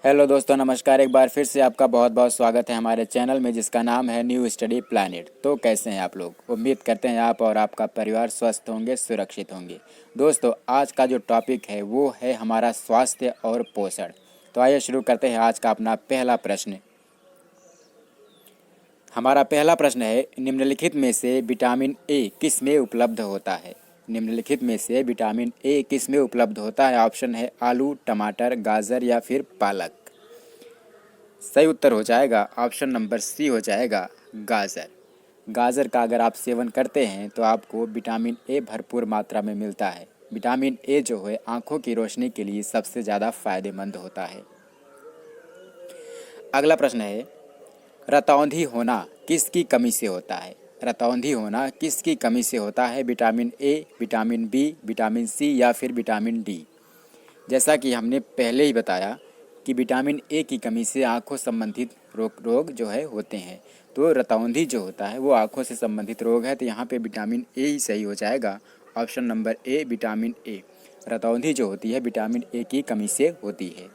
Hello दोस्तों, नमस्कार। एक बार फिर से आपका बहुत बहुत स्वागत है हमारे चैनल में, जिसका नाम है न्यू स्टडी प्लैनेट। तो कैसे हैं आप लोग? उम्मीद करते हैं आप और आपका परिवार स्वस्थ होंगे, सुरक्षित होंगे। दोस्तों, आज का जो टॉपिक है वो है हमारा स्वास्थ्य और पोषण। तो आइए शुरू करते हैं आज का अपना पहला प्रश्न। हमारा पहला प्रश्न है, निम्नलिखित में से विटामिन ए किस में उपलब्ध होता है? निम्नलिखित में से विटामिन ए किस में उपलब्ध होता है? ऑप्शन है आलू, टमाटर, गाजर या फिर पालक। सही उत्तर हो जाएगा ऑप्शन नंबर सी हो जाएगा गाजर। गाजर का अगर आप सेवन करते हैं तो आपको विटामिन ए भरपूर मात्रा में मिलता है। विटामिन ए जो है आंखों की रोशनी के लिए सबसे ज़्यादा फायदेमंद होता है। अगला प्रश्न है, रतौंधी होना किसकी कमी से होता है? रतौंधी होना किसकी कमी से होता है? Vitamin A, vitamin B, vitamin C या फिर विटामिन डी। जैसा कि हमने पहले ही बताया कि विटामिन ए की कमी से आँखों संबंधित रोग जो है होते हैं। तो रतौंधी जो होता है वो आँखों से संबंधित रोग है, तो यहाँ पे विटामिन ए ही सही हो जाएगा। Option number A vitamin A. रतौंधी जो होती है विटामिन ए की कमी से होती है।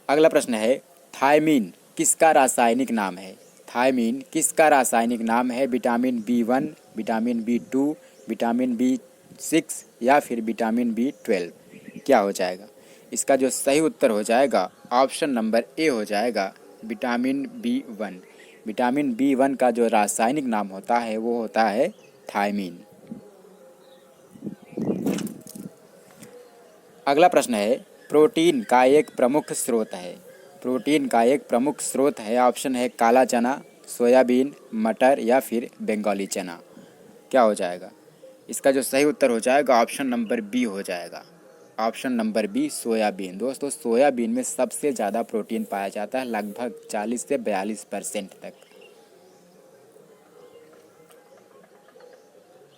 अगला प्रश्न है, थायमीन किसका रासायनिक नाम है? थायमीन किसका रासायनिक नाम है? Vitamin B1, vitamin बी2, vitamin B6 या फिर विटामिन बी12। क्या हो जाएगा? इसका जो सही उत्तर हो जाएगा ऑप्शन नंबर ए हो जाएगा विटामिन बी1। विटामिन बी1 का जो रासायनिक नाम होता है वो होता है थायमीन। अगला प्रश्न है, प्रोटीन का एक प्रमुख स्रोत है। प्रोटीन का एक प्रमुख स्रोत है। ऑप्शन है काला चना, सोयाबीन, मटर या फिर बंगाली चना। क्या हो जाएगा? इसका जो सही उत्तर हो जाएगा ऑप्शन नंबर बी हो जाएगा। Option number B soybean. दोस्तों, सोयाबीन में सबसे ज़्यादा प्रोटीन पाया जाता है, लगभग 40 से 42% तक।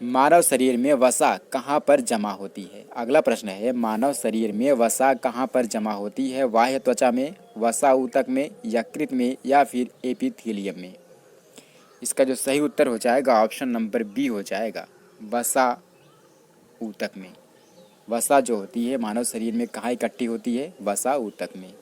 मानव शरीर में वसा कहाँ पर जमा होती है? अगला प्रश्न है, मानव शरीर में वसा कहाँ पर जमा होती है? बाह्य त्वचा में, वसा ऊतक में, यकृत में या फिर एपिथेलियम में। इसका जो सही उत्तर हो जाएगा ऑप्शन नंबर बी हो जाएगा वसा ऊतक में। वसा जो होती है मानव शरीर में कहाँ इकट्ठी होती है? वसा ऊतक में।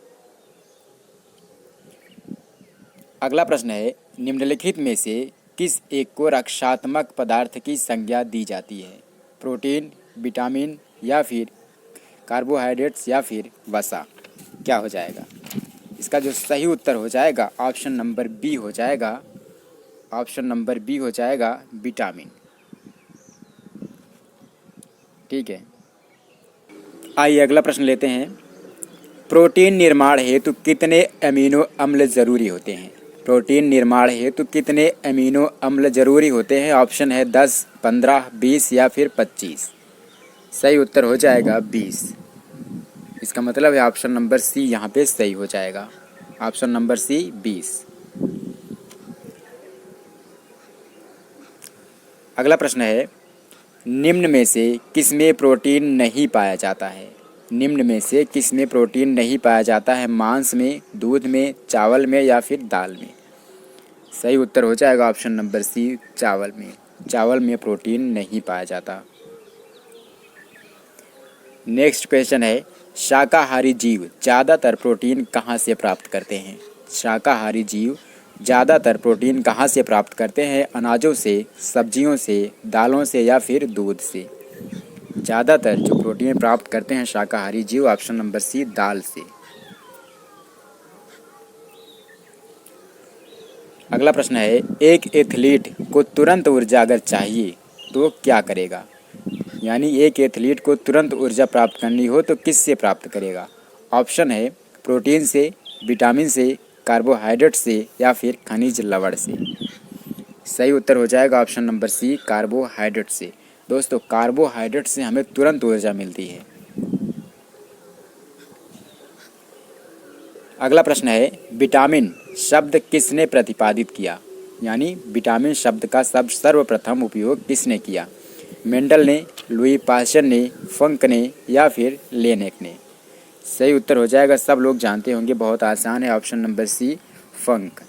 अगला प्रश्न है, निम्नलिखित में से किस एक को रक्षात्मक पदार्थ की संज्ञा दी जाती है? प्रोटीन, विटामिन या फिर कार्बोहाइड्रेट्स या फिर वसा। क्या हो जाएगा? इसका जो सही उत्तर हो जाएगा ऑप्शन नंबर बी हो जाएगा। ऑप्शन नंबर बी हो जाएगा विटामिन। ठीक है, आइए अगला प्रश्न लेते हैं। प्रोटीन निर्माण हेतु कितने अमीनो अम्ल जरूरी होते हैं? प्रोटीन निर्माण हेतु कितने अमीनो अम्ल जरूरी होते हैं? ऑप्शन है 10, 15, 20 या फिर 25। सही उत्तर हो जाएगा 20। इसका मतलब है ऑप्शन नंबर सी यहाँ पे सही हो जाएगा। Option number C 20। अगला प्रश्न है, निम्न में से किसमें प्रोटीन नहीं पाया जाता है? निम्न में से किसमें प्रोटीन नहीं पाया जाता है? मांस में, दूध में, चावल में या फिर दाल में। सही उत्तर हो जाएगा ऑप्शन नंबर सी चावल में। चावल में प्रोटीन नहीं पाया जाता। नेक्स्ट क्वेश्चन है, शाकाहारी जीव ज़्यादातर प्रोटीन कहाँ से प्राप्त करते हैं? शाकाहारी जीव ज़्यादातर प्रोटीन कहाँ से प्राप्त करते हैं? अनाजों से, सब्जियों से, दालों से या फिर दूध से। ज़्यादातर जो प्रोटीन प्राप्त करते हैं शाकाहारी जीव, ऑप्शन नंबर सी दाल से। अगला प्रश्न है, एक एथलीट को तुरंत ऊर्जा अगर चाहिए तो क्या करेगा? यानी एक एथलीट को तुरंत ऊर्जा प्राप्त करनी हो तो किस से प्राप्त करेगा? ऑप्शन है प्रोटीन से, विटामिन से, कार्बोहाइड्रेट से या फिर खनिज लवण से। सही उत्तर हो जाएगा ऑप्शन नंबर सी कार्बोहाइड्रेट से। दोस्तों, कार्बोहाइड्रेट से हमें तुरंत ऊर्जा मिलती है। अगला प्रश्न है, विटामिन शब्द किसने प्रतिपादित किया? यानी विटामिन शब्द का सर्वप्रथम उपयोग किसने किया? मेंडल ने, लुई पास्चर ने, फंक ने या फिर लेनेक ने। सही उत्तर हो जाएगा, सब लोग जानते होंगे, बहुत आसान है, ऑप्शन नंबर सी फंक।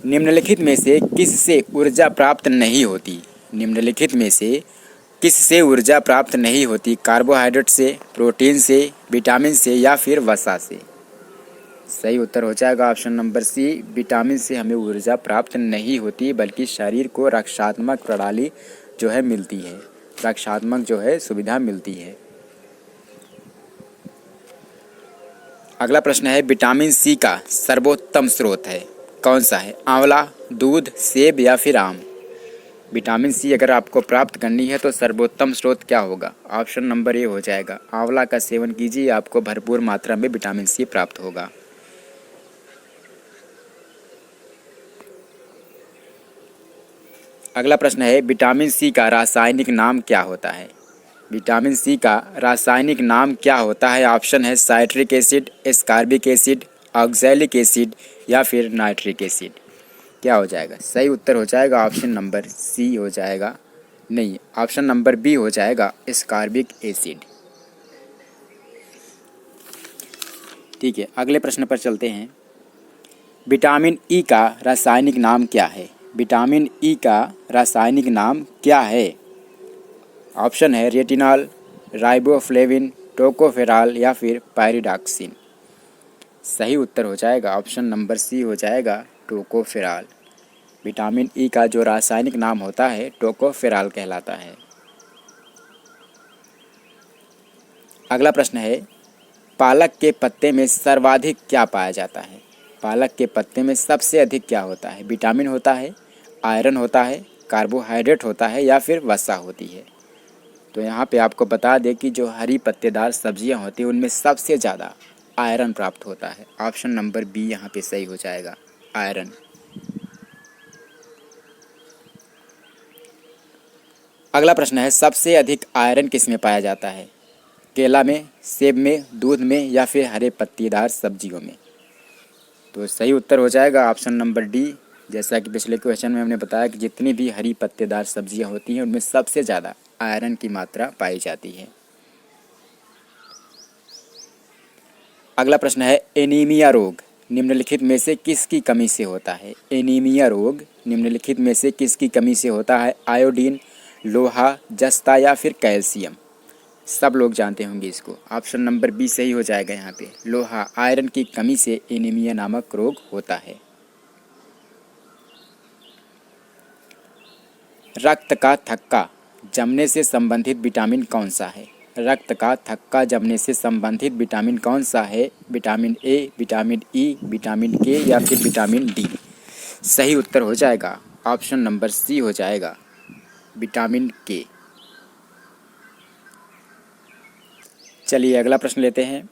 निम्नलिखित में से किससे ऊर्जा प्राप्त नहीं होती? निम्नलिखित में से किससे ऊर्जा प्राप्त नहीं होती? कार्बोहाइड्रेट से, प्रोटीन से, विटामिन से या फिर वसा से? सही उत्तर हो जाएगा ऑप्शन नंबर सी, विटामिन से हमें ऊर्जा प्राप्त नहीं होती बल्कि शरीर को रक्षात्मक प्रणाली जो है मिलती है, रक्षात्मक जो है सुविधा मिलती है। अगला प्रश्न है विटामिन सी का सर्वोत्तम स्रोत है कौन सा है? आंवला, दूध, सेब या फिर आम? विटामिन सी अगर आपको प्राप्त करनी है तो सर्वोत्तम स्रोत क्या होगा? ऑप्शन नंबर ए हो जाएगा आंवला का सेवन कीजिए, आपको भरपूर मात्रा में विटामिन सी प्राप्त होगा। अगला प्रश्न है विटामिन सी का रासायनिक नाम क्या होता है? विटामिन सी का रासायनिक नाम क्या होता है? ऑप्शन है citric acid, ascorbic acid, oxalic acid या फिर नाइट्रिक एसिड? क्या हो जाएगा? सही उत्तर हो जाएगा ऑप्शन नंबर सी हो जाएगा, नहीं ऑप्शन नंबर बी हो जाएगा एस्कॉर्बिक एसिड। ठीक है, अगले प्रश्न पर चलते हैं। विटामिन ई का रासायनिक नाम क्या है? विटामिन ई का रासायनिक नाम क्या है? ऑप्शन है रेटिनॉल, राइबोफ्लेविन, टोकोफेरॉल या फिर पायरिडॉक्सिन? सही उत्तर हो जाएगा ऑप्शन नंबर सी हो जाएगा टोकोफेरॉल। विटामिन ई का जो रासायनिक नाम होता है टोकोफेरॉल कहलाता है। अगला प्रश्न है पालक के पत्ते में सर्वाधिक क्या पाया जाता है? पालक के पत्ते में सबसे अधिक क्या होता है? विटामिन होता है, आयरन होता है, कार्बोहाइड्रेट होता है या फिर वसा होती है? तो यहाँ पे आपको बता दें कि जो हरी पत्तेदार सब्जियाँ होती हैं उनमें सबसे ज़्यादा आयरन प्राप्त होता है। ऑप्शन नंबर बी यहाँ पे सही हो जाएगा, आयरन। अगला प्रश्न है सबसे अधिक आयरन किस में पाया जाता है? केला में, सेब में, दूध में या फिर हरे पत्तेदार सब्जियों में? तो सही उत्तर हो जाएगा ऑप्शन नंबर डी। जैसा कि पिछले क्वेश्चन में हमने बताया कि जितनी भी हरी पत्तेदार सब्जियां होती हैं उनमें सबसे ज़्यादा आयरन की मात्रा पाई जाती है। अगला प्रश्न है एनीमिया रोग निम्नलिखित में से किसकी कमी से होता है? एनीमिया रोग निम्नलिखित में से किसकी कमी से होता है? आयोडीन, लोहा, जस्ता या फिर कैल्शियम? सब लोग जानते होंगे इसको। ऑप्शन नंबर बी सही हो जाएगा यहाँ पे, लोहा, आयरन की कमी से एनीमिया नामक रोग होता है। रक्त का थक्का जमने से संबंधित विटामिन कौन सा है? रक्त का थक्का जमने से संबंधित विटामिन कौन सा है? Vitamin A, vitamin E, vitamin के या फिर विटामिन डी? सही उत्तर हो जाएगा ऑप्शन नंबर सी हो जाएगा, विटामिन के। चलिए अगला प्रश्न लेते हैं।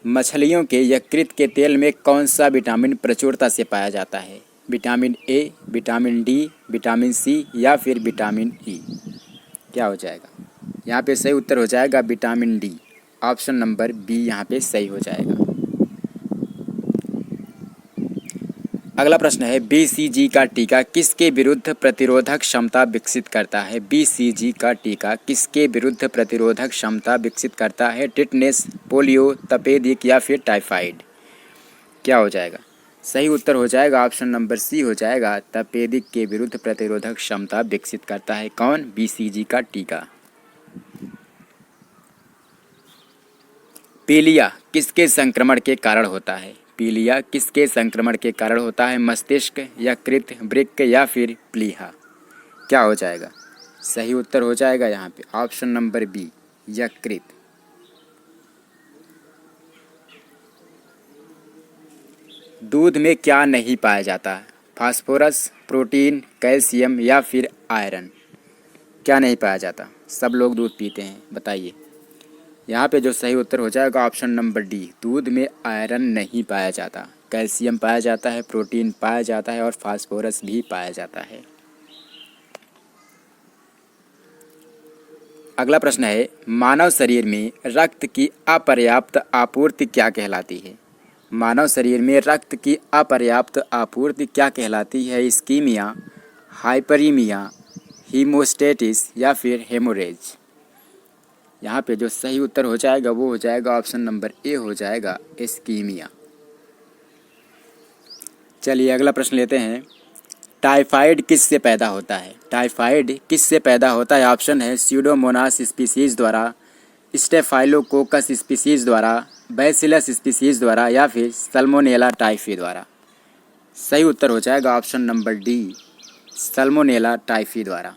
मछलियों के यकृत के तेल में कौन सा विटामिन प्रचुरता से पाया जाता है? Vitamin A, vitamin D, vitamin C या फिर विटामिन ई? क्या हो जाएगा? यहाँ पे सही उत्तर हो जाएगा vitamin D. Option number B यहाँ पे सही हो जाएगा। अगला प्रश्न है बीसीजी का टीका किसके विरुद्ध प्रतिरोधक क्षमता विकसित करता है? बीसीजी का टीका किसके विरुद्ध प्रतिरोधक क्षमता विकसित करता है? टिटनेस, पोलियो, तपेदिक या फिर टाइफाइड? क्या हो जाएगा? सही उत्तर हो जाएगा ऑप्शन नंबर सी हो जाएगा, तपेदिक के विरुद्ध प्रतिरोधक क्षमता विकसित करता है कौन? बीसीजी का टीका। पीलिया किसके संक्रमण के कारण होता है? पीलिया किसके संक्रमण के कारण होता है? मस्तिष्क, यकृत, वृक्क या फिर प्लीहा? क्या हो जाएगा? सही उत्तर हो जाएगा यहाँ पे ऑप्शन नंबर बी, यकृत। दूध में क्या नहीं पाया जाता? फास्फोरस, प्रोटीन, कैल्शियम या फिर आयरन? क्या नहीं पाया जाता? सब लोग दूध पीते हैं, बताइए। यहाँ पे जो सही उत्तर हो जाएगा ऑप्शन नंबर डी, दूध में आयरन नहीं पाया जाता। कैल्शियम पाया जाता है, प्रोटीन पाया जाता है और फास्फोरस भी पाया जाता है। अगला प्रश्न है मानव शरीर में रक्त की अपर्याप्त आपूर्ति क्या कहलाती है? मानव शरीर में रक्त की अपर्याप्त आपूर्ति क्या कहलाती है? इस्कीमिया, हाइपरीमिया, हीमोस्टेटिस या फिर हेमोरेज? यहाँ पे जो सही उत्तर हो जाएगा वो हो जाएगा ऑप्शन नंबर ए हो जाएगा, इस्कीमिया। चलिए अगला प्रश्न लेते हैं। टाइफाइड किससे पैदा होता है? टाइफाइड किससे पैदा होता है? ऑप्शन है स्यूडोमोनास स्पीसीज द्वारा, स्टेफाइलोकोकस स्पीसीज द्वारा, बैसिलस स्पीसीज द्वारा या फिर सल्मोनेला टाइफी द्वारा। सही उत्तर हो जाएगा option number D, Salmonella typhi द्वारा।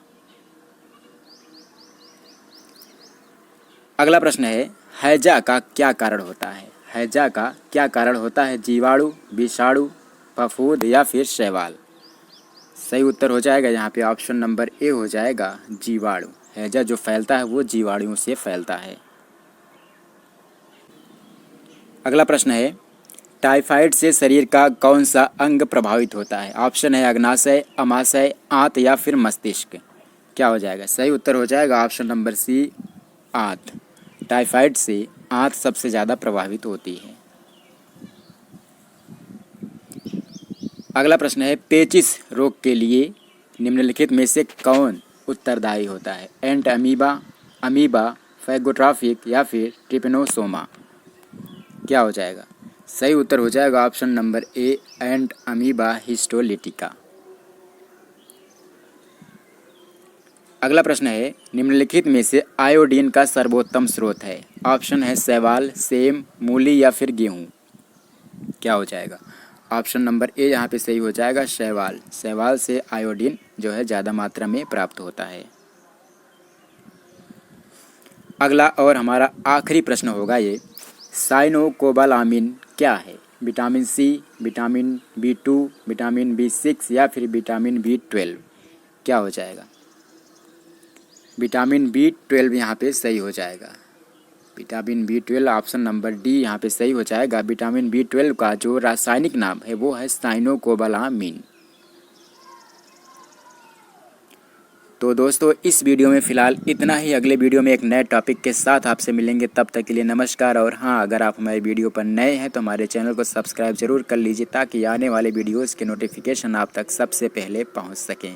अगला प्रश्न है हैजा का क्या कारण होता है? हैजा का क्या कारण होता है? जीवाणु, विषाणु, फफूंद या फिर शैवाल। सही उत्तर हो जाएगा यहाँ पे ऑप्शन नंबर ए हो जाएगा जीवाणु। हैजा जो फैलता है वो जीवाणुओं से फैलता है। अगला प्रश्न है टाइफाइड से शरीर का कौन सा अंग प्रभावित होता है? ऑप्शन है अग्नाशय, अमाशय, आंत या फिर मस्तिष्क। क्या हो जाएगा? सही उत्तर हो जाएगा ऑप्शन नंबर सी, आंत। टाइफाइड से आंत सबसे ज़्यादा प्रभावित होती है। अगला प्रश्न है पेचिश रोग के लिए निम्नलिखित में से कौन उत्तरदायी होता है? एंट अमीबा, अमीबा, फैगोट्रॉपिक या फिर ट्रिपेनोसोमा। क्या हो जाएगा? सही उत्तर हो जाएगा ऑप्शन नंबर ए, एंट अमीबा हिस्टोलिटिका। अगला प्रश्न है निम्नलिखित में से आयोडीन का सर्वोत्तम स्रोत है? ऑप्शन है शैवाल, सेम, मूली या फिर गेहूँ। क्या हो जाएगा? ऑप्शन नंबर ए यहाँ पे सही हो जाएगा शैवाल। शैवाल से आयोडीन जो है ज़्यादा मात्रा में प्राप्त होता है। अगला और हमारा आखिरी प्रश्न होगा ये, साइनोकोबालामिन क्या है? Vitamin C, vitamin B2, vitamin B6 या फिर विटामिन B12। क्या हो जाएगा? विटामिन B12 यहाँ पे सही हो जाएगा। Vitamin B12 option number D यहाँ पे सही हो जाएगा। विटामिन B12 का जो रासायनिक नाम है वो है साइनोकोबालामिन। तो दोस्तों इस वीडियो में फ़िलहाल इतना ही। अगले वीडियो में एक नए टॉपिक के साथ आपसे मिलेंगे, तब तक के लिए नमस्कार। और हाँ, अगर आप हमारे वीडियो पर नए हैं तो हमारे चैनल को सब्सक्राइब जरूर कर लीजिए ताकि आने वाले वीडियोज़ के नोटिफिकेशन आप तक सबसे पहले पहुँच सकें।